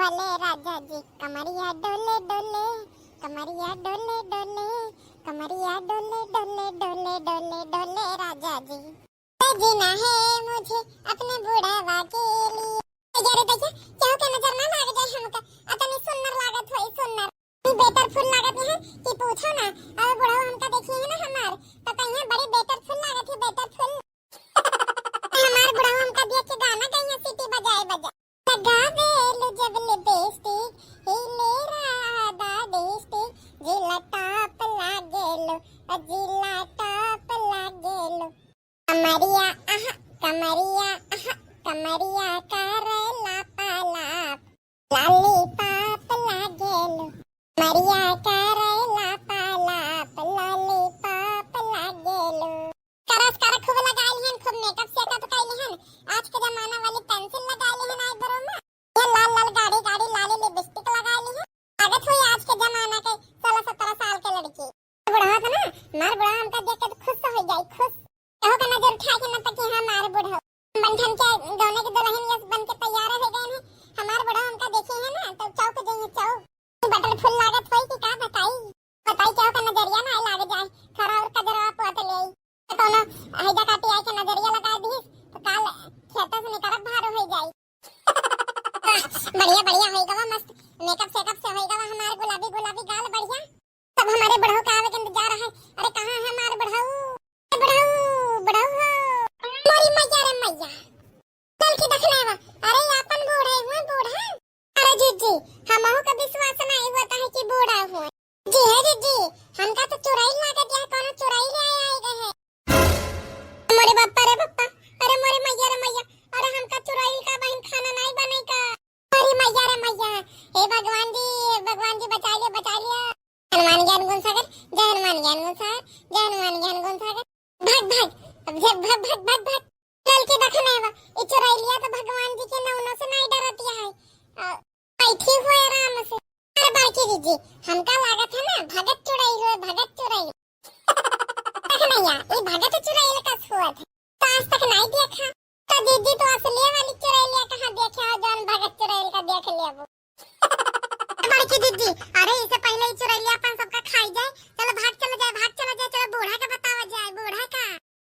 वाले राजा जी कमरिया डोले डोले, कमरिया डोले डोले, कमरिया डोले डोले डोले डोले डोले राजा जी। जीना है मुझे अपने बुढ़ावा के लिए। यार देखिए क्या के नजर ना लाग जाए हमका, अतनी सुंदर लागत होई सुंदर, बेटर फुल लागत है कि पूछो ना। अब बुढ़ावा हमका देखिए है ना हमार, तो कहिया बड़ी बेटर फुल लागत है, बेटर फुल। हमार बुढ़ावा हमका देख के गाना कहिया सीटी बजाए बजा लगावे लो जब ले बेस्ती हिले राधा देस्ती जिला टॉप लागेलो, जिला टॉप लागेलो। कमरिया आहा कमरिया आहा कमरिया करला पालाप लाली पाप लागेलो, कमरिया करला पालाप लाली पाप लागेलो। करस कर खूब लगाइल हन, खूब मेकअप सेकअप कइल हन, आज के जमाना वाली पेंसिल लगाइल हन आईब्रो में, ये लाल लाल गाड़ी गाड़ी लाली लिपस्टिक लगाइल हन। लागत हुई आज के जमाना के 16-17 साल के लड़की। बुढ़ा था ना मार बुढ़ा हमका देख के खुश हो जाई, खुश कहो का नजर उठा के न तक हमारे बुढ़ा बंधन के दोनों के दुल्हन यस बन के तैयार हो गए हैं। हमारे बुढ़ा हमका देखे है ना तो चौक जाइए चौक बटन फुल लागत होई कि का बताई बताई चौक का नजरिया ना लाग जाए खरा और कजरवा पोत ले कोनो हैदा काटी आई के नजरिया लगा दी तो काल खेता से निकरब भारो हो जाई। बढ़िया बढ़िया होई गवा, मस्त मेकअप सेकअप से होई गवा, हमारे गुलाबी गुलाबी गाल बढ़िया। सब हमारे बुढ़ऊ का आवे के इंतजार है। अरे कहां है हमारे बुढ़ऊ, बुढ़ऊ बुढ़ऊ मोरी मैया रे मैया चल के देख लेवा। अरे अपन बूढ़े हुए बूढ़ा, अरे जीजी हमहु का विश्वास नहीं होता है कि बूढ़ा हुए। जी है जीजी हमका तो चुराई लागत है, कोनो चुराई ले आएगा है। मोरे बाप्पा रे बाप्पा, अरे मोरे मैया रे मैया, अरे हमका चुराई का बहन खाना नहीं बने का। अरे मैया रे मैया, हे भगवान जी बचा लिया। हनुमान ज्ञान गुण सागर, जय हनुमान ज्ञान गुण सागर, जय हनुमान ज्ञान गुण सागर। भाग भाग अब भाग भाग भाग भाग चल के देखने वा ई चुराई लिया तो भगवान जी के नौनों से नहीं डरती है, बैठी हुए आराम से। अरे बाकी जीजी हमका लागत है ना भगत चुराई हुए, भगत चुराई देखने या ये भगत चुराई का हुआ था तो आज तक नहीं देखा। तो जीजी तो असली वाली चुराई लिया कहां देखा हो, जौन भगत चुराई का देख लिया वो। बाकी जीजी अरे इससे पहले ही चुराई लिया अपन सबका खाई जाए, चलो भाग चलो जाए, चलो बूढ़ा का बतावा जाए, बूढ़ा का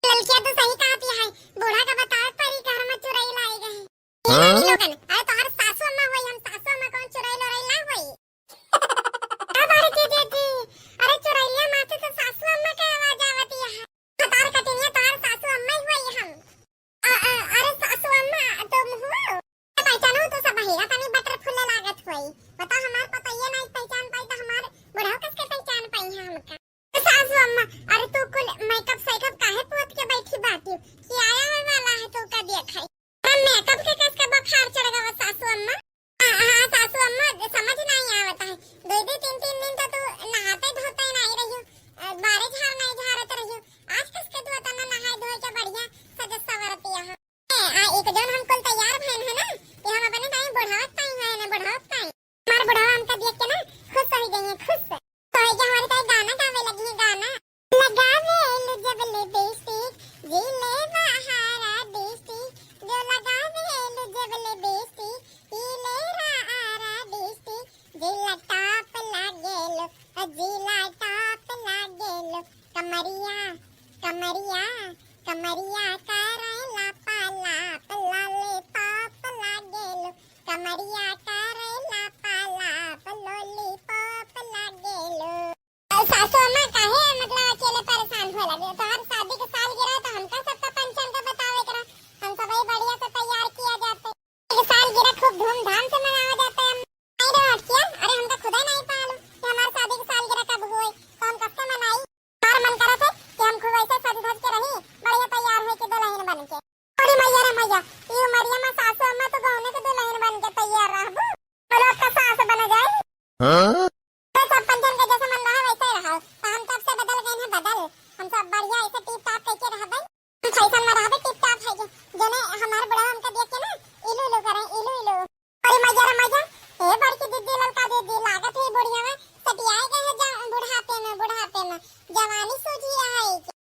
ललकिया तो सही कहती है, बूढ़ा का बतावे परी घर में चुराई लाई गई ये नानी लोगन। अरे तो हर सासू अम्मा होई, हम सासू अम्मा कौन चुराई लड़ाई ना होई। अरे जीजी अरे चुराई लिया माथे से सासू अम्मा का आवाज आवती है, तार कटिनिया तार सासू अम्मा ही होई हम। अरे सासू अम्मा तुम हो पहचानो तो सब है तनी बटर फुल लागत होई, बता हमार पता ये नहीं पहचान पाई तो हमार बुढ़ा किसके पहचान पाई है हमका। सासू अम्मा अरे तू कुल मेकअप सेकअप काहे पोत के बैठी बाटी कि आया है वाला है तो का देखै। अरे मेकअप के किसका बुखार चढ़ गया सासू अम्मा। हां सासू अम्मा समझ नहीं आवता है, दो दो तीन तीन दिन तो तू नहाते धोते नहीं रही, बारे झाड़ नहीं झाड़त रही, आज किसके तू तना नहाए धोए के बढ़िया सज सवरती है। एक जन हम कुल तैयार भैन है ना कि हम अपने टाइम बुढ़ावत टाइम है ना बुढ़ावत टाइम हमार बुढ़ावा हमका देख के ना खुश हो गई है, खुश तो है कि हमारे टाइम गाना गावे लगी है, गाना लगावे लो जब ले बेस्ती जिले बहारा देस्ती, जो लगावे लो जब ले बेस्ती हिले रारा देस्ती जिला टॉप लागेलो, जिला टॉप लागेलो। कमरिया कमरिया कमरिया करला पालाप लाले पाप लागेलो, कमरिया करला पालाप लोली पाप लागेलो। सासू अम्मा काहे मतलब अकेले परेशान हो लगे, तो हर शादी के साल गिरा तो हमका सबका पंचम का बतावे करा, हम सब बढ़िया से तैयार किया जाते, एक साल गिरा खूब धूमधाम से मनाया जाता है। नहीं बात किया अरे हमका खुदा नहीं पालू कि हमारे शादी के साल गिरा कब हुए तो हम कब से मनाई। हमारा मन करा था कि हम खूब ऐसे सज धज के रही बढ़िया तैयार हो के दुल्हन बन के। अरे मैया रे मैया ये उमरिया में सासू अम्मा तो गौने के दुल्हन बन के तैयार रहबू, बोलो का सास बन जाए सब पंचम के जैसे मन रहा वैसे ही रहो। हम तब से बदल गए हैं, बदल हम सब बढ़िया ऐसे टिप टाप करके रहबे, हम फैशन में रहबे टिप टाप है जने हमार बड़ा हमका देख के ना इलू इलू करे इलू इलू। अरे मैया रे मैया ए बड़की दीदी ललका दीदी लागत है बुढ़िया में सटियाए गए हैं बुढ़ापे में जवानी सूझी है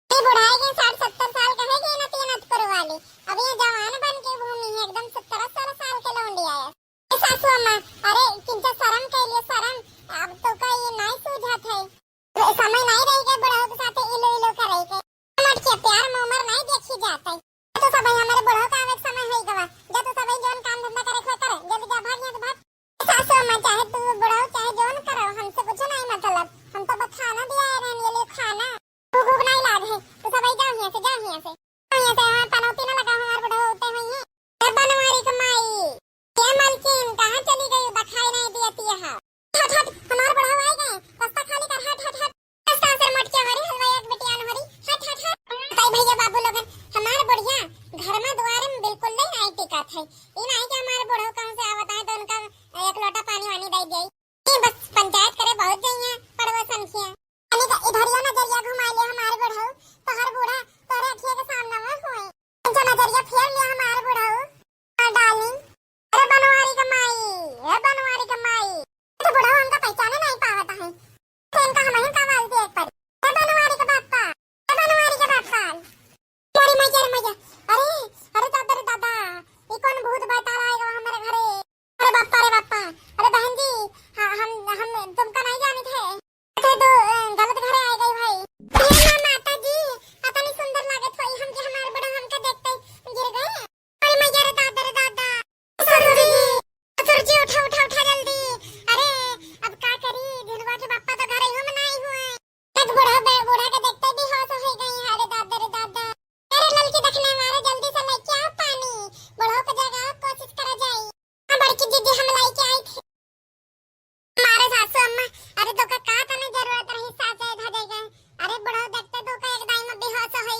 कि बुढ़ाए गए 60-70 साल कहेगी ना तीनत करवाली, अब ये जवान बन के घूमी है एकदम 70-80 साल के लौंडी आया। सासू अम्मा अरे लागत है। ये नहीं कि हमारे बुढ़ऊ कहाँ से आवत है तो उनका एक लोटा पानी वानी दे दिए। नहीं बस पंचायत करे बहुत जाइए पड़ोसन के। यानी कि इधरिया नजरिया घुमा ले हमारे बुढ़ऊ तो हर बूढ़ा तोरे अखिए के सामने में हुए। इनका नजरिया फेर लिया हमारे बुढ़ऊ। हां डार्लिंग, अरे बनवारी का माई, हे बनवारी का माई। तो बुढ़ऊ हमका पहचाने नहीं पावत है। तो इनका हम ही का बोलते एक पर। हे बनवारी का बापा, हे बनवारी का बापा। मोरी मैया रे मैया, अरे अरे दादा ये कौन भूत बता रहा है हमारे घरे। अरे बापा, अरे बहन जी, हाँ, हम तुमका नहीं जाने थे। तो गलत घरे आ गई भाई। ये ना माता जी, पता नहीं सुंदर लागत हुई हमके, हमारे बड़ा हमका देखते गिर गए। अरे मैया रे दादा, ससुर जी उठा जल्दी। अरे अब क्या करी, दिलवा के पापा तो घरे ही में नहीं हुए। एक बूढ़ा के देखते भी होश हो गई। अरे दादा, अरे ललकी देखने मारे जल्दी से लेके आ पानी। बूढ़ों को जगह कोशिश करा जाए। हाँ बड़की दीदी हम लाई के आई थे हमारे सासू अम्मा। अरे तो का तने जरूरत रही सासे धजे गए। अरे बूढ़ो देखते तो का एक दाई में बेहोश हो गई।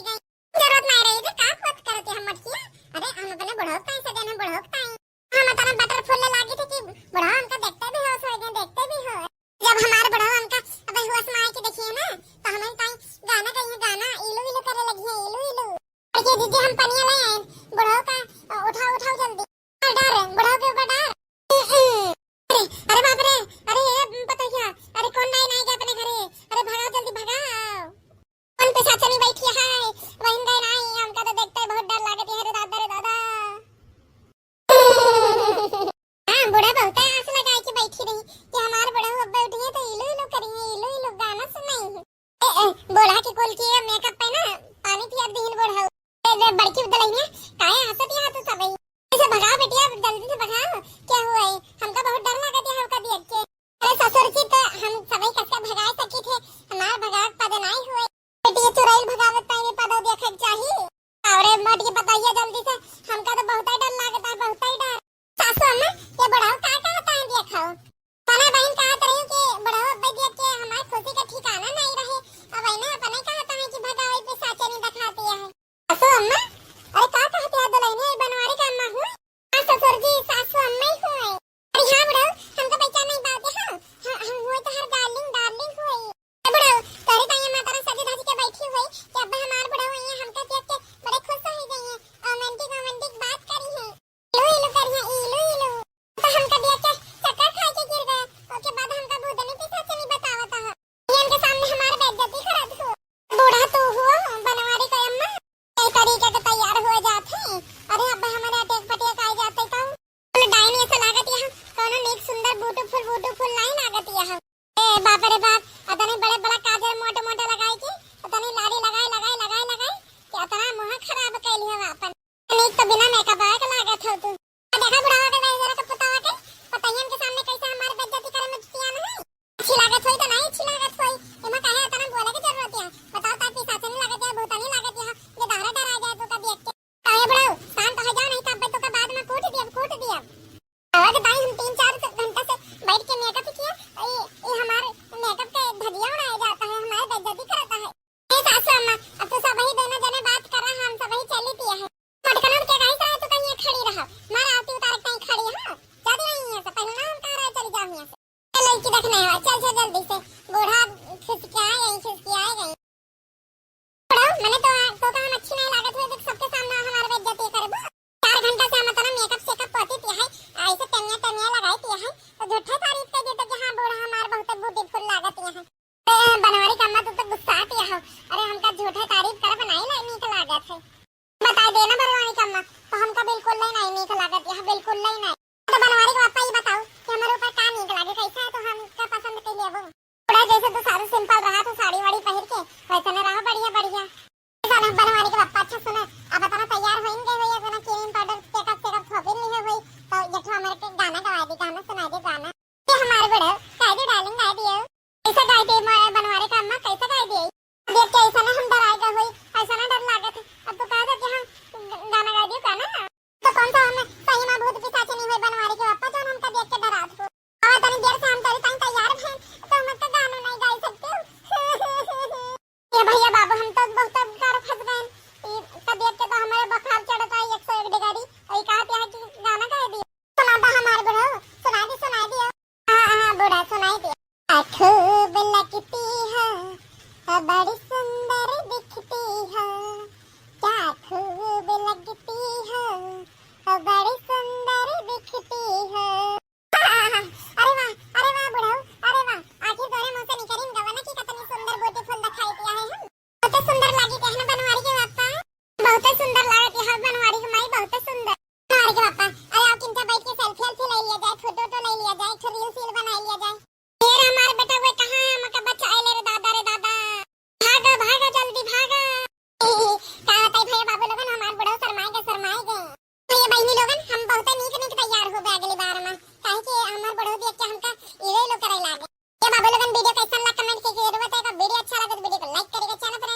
जरूरत नहीं रही का बात करते हम मटकिया। अरे हम अपने बूढ़ो का ऐसे देना बूढ़ो का हम तना बटर फूलने लगी थी कि बूढ़ो हमका देखते भी होश हो गए, देखते भी हो। जब हमारे बूढ़ो हमका अब होश में आए के देखिए ना तो हमें कहीं गाना इलू करे लगी है, इलू। अरे दीदी हम पनिया ले आए। बूढ़ो का उठाओ जल्दी। डर बूढ़ो के ऊपर डर। अरे बाप रे, अरे ये पता क्या, अरे कौन नहीं गया अपने घरे। अरे भगाओ जल्दी भगाओ। कौन पिशाचनी बैठी है वहीं गए नहीं, हमका तो देखते बहुत डर लागत है। रे दादा हां बूढ़ा बहुत आस लगाई के बैठी रही कि हमारे बूढ़ा अब बैठी है तो इलू करेंगे, इलू गाना सुनाएंगे। बूढ़ा के कुल की मेकअप पे ना पानी पिया दीन बूढ़ा। ए बड़की दलैया काहे हंसत है तो सबई। इसे भगाओ बेटिया, जल्दी से भगाओ। क्या हुआ है, हमका बहुत डर लागत है हमका देख के। अरे ससुर जी तो हम सबई कसके भगा सकी थे, हमार भगाव पद नहीं हुए। बेटी ये चुराइल भगावत पानी पद देखे चाहिए। और मट के बताइए जल्दी से, हमका तो बहुत डर लागत है, बहुत ही डर। सासू अम्मा ये बड़ाओ का कहता है देखो। तना बहन कहत रही कि बड़ाओ अब देख के हमार खुशी का ठिकाना नहीं रहे। अब इन्हें अपने कहता है कि भगावे पे साचे नहीं दिखाती है। सासू अम्मा अरे का कहते हैं दुल्हन बनवारी का अम्मा हूँ। हाँ ससुर जी सासू अम्मा ही हुए। अरे हाँ बड़ाओ हमको पहचान नहीं पाते। हाँ हम हुए तो हर डार्लिंग हुई। बड़ाओ तारी ताई माता रा सजी धजी के बैठी हुई कि अब हमार बड़ाओ यहाँ हमका देख के बड़े खुश हो गई हैं। रोमांटिक बात करी है, इलू करी है, इलू तो हमका देख के चक्कर खा के गिर गए। उसके बाद हमका भूतनी पिशाच नहीं बतावत है। ये उनके सामने हमारे बेइज्जती करत हो। बूढ़ा तो हो बनवारी का अम्मा कई तरीके के तैयार हो जाते। अरे अब हमारे अटेक पटेक आ जाते तो डाइन ऐसा लागत यहाँ कोनो नेक सुंदर ब्यूटीफुल नहीं लागत यहाँ। ए बाप रे बाप, अतने बड़ा काजल मोटे लगाई के अतने लाड़ी लगाई कि अतना मुंह खराब कैली है अपन। नेक तो बिना मेकअप आए के लागत हो तू। देखा बुढ़ावा के जरा का पतावा के पतैयन के सामने कैसे हमारे बेइज्जती करे में पिया ना। अच्छी लागत होई तो नहीं अच्छी लागत होई, एमा काहे अतना बोले के जरूरत है। बताओ ता पिशाच नहीं लागत है, भूतनी लागत है। ये दारा डर आ जाए तो का देख के काहे बड़ाओ शांत हो जाओ, नहीं तब तो का बाद में कूट दिया। आवाज दाई हम 3-4 घंटा से बैठ के मेकअप किया। ये हमारे मेकअप के धजिया उड़ाया जाता है, हमारे बेइज्जती करता है। ए सासू अम्मा अब तो सब ही दोनों जने बात कर रहा, हम सब ही चली पिया है। मटकनों के गाइस आए तो कहीं खड़ी रहा, मार आती उतार कहीं खड़ी है। जाती नहीं है तो पहले ना हम कह रहे चली जाओ यहां से। लड़की देखने है, चल जल्दी से। बूढ़ा खिसकिया गई। मैंने तो हम अच्छी नहीं लागत हुई तो सबके सामने हमारे बेइज्जती करबो। 4 घंटा से हम तना मेकअप सेकअप करती पिया है, ऐसे तनिया लगाई पिया है तो झूठे तारीफ कर देते कि हां बूढ़ा हमार बहुत ब्यूटीफुल लागत है। ए बनवारी का अम्मा तो गुस्सा पिया हो। अरे हमका झूठे तारीफ कर बनाई नीक लागत है। बता देना बनवारी का अम्मा तो हमका बिल्कुल नहीं नीक लागत है, बिल्कुल नहीं। तो बनवारी का पापा ये बताओ कि हमारे ऊपर का नीक लागे, कैसा है तो हमका पसंद कर लेबो। थोड़ा जैसे तो सारा सिंपल रहा तो साड़ी वाड़ी पहन के वैसे न रहा बढ़िया। साला बनवारी का पापा अच्छा सुना, अब तना तैयार होएंगे भैया तना क्रीम पाउडर सेकअप थोपे नहीं है भाई तो जठो हमारे के गाना गवा दे, गाना सुना दे गाना। ये हमारे बड़े गाय दे डार्लिंग गाय दियो। ऐसा गाय दे बनवारी का अम्मा कैसा गाय दे देख के ऐसा ना हम डराएगा होई, ऐसा ना डर लागत। अब तो कहा था कि हम गाना गा दियो गाना तो कौन सा हमें सही में भूत पिशाच नहीं हुई बनवारी के पापा जो हमका देख के डरा दो। अब तनी देर से हम तेरी ताई तैयार हैं तो हम का गाना नहीं गा सकते। ये भैया बाबू हम तो बहुत कर फंस गए। तबीयत के तो हमारे बुखार चढ़ता है 101 डिग्री। और कहा क्या है कि गाना गा दिया। सुना दो हमारे बुढ़ो, सुना दियो। हाँ बुढ़ा सुनाई दिया। खूब लगती है, बड़ी सुंदर दिखती है, क्या खूब लगती है, बड़ी सुंदर दिखती है। अरे वाह बुढ़ो, अरे वाह, आखिर तोरे मुंह से निकलिन गवाना की कितनी सुंदर ब्यूटीफुल दिखाई दिया है हम। बहुत सुंदर लगी है ना बनवारी के बापा, बहुत सुंदर लागत है बनवारी के माई, बहुत सुंदर बनवारी के बापा। अरे आओ किंता बैठ के सेल्फी ले लिया जाए, फोटो ले लिया जाए, एक रील बना लिया जाए। फिर हमार बेटा वो कहां है, हमका बच्चा आइले रे दादा, भागा जल्दी भागा। कहा तई भैया बाबू लोगन हमार बुढ़ो शरमाए गए भैया बहनी लोगन, हम बहुत नीक तैयार हो गए अगली बार में, काहे कि हमार बुढ़ो देख के हमका इले लो करे लागे। ये बाबू लोगन वीडियो कैसन लगा कमेंट के जरूरत है, का वीडियो अच्छा लगे तो वीडियो को लाइक करेगा, चैनल पर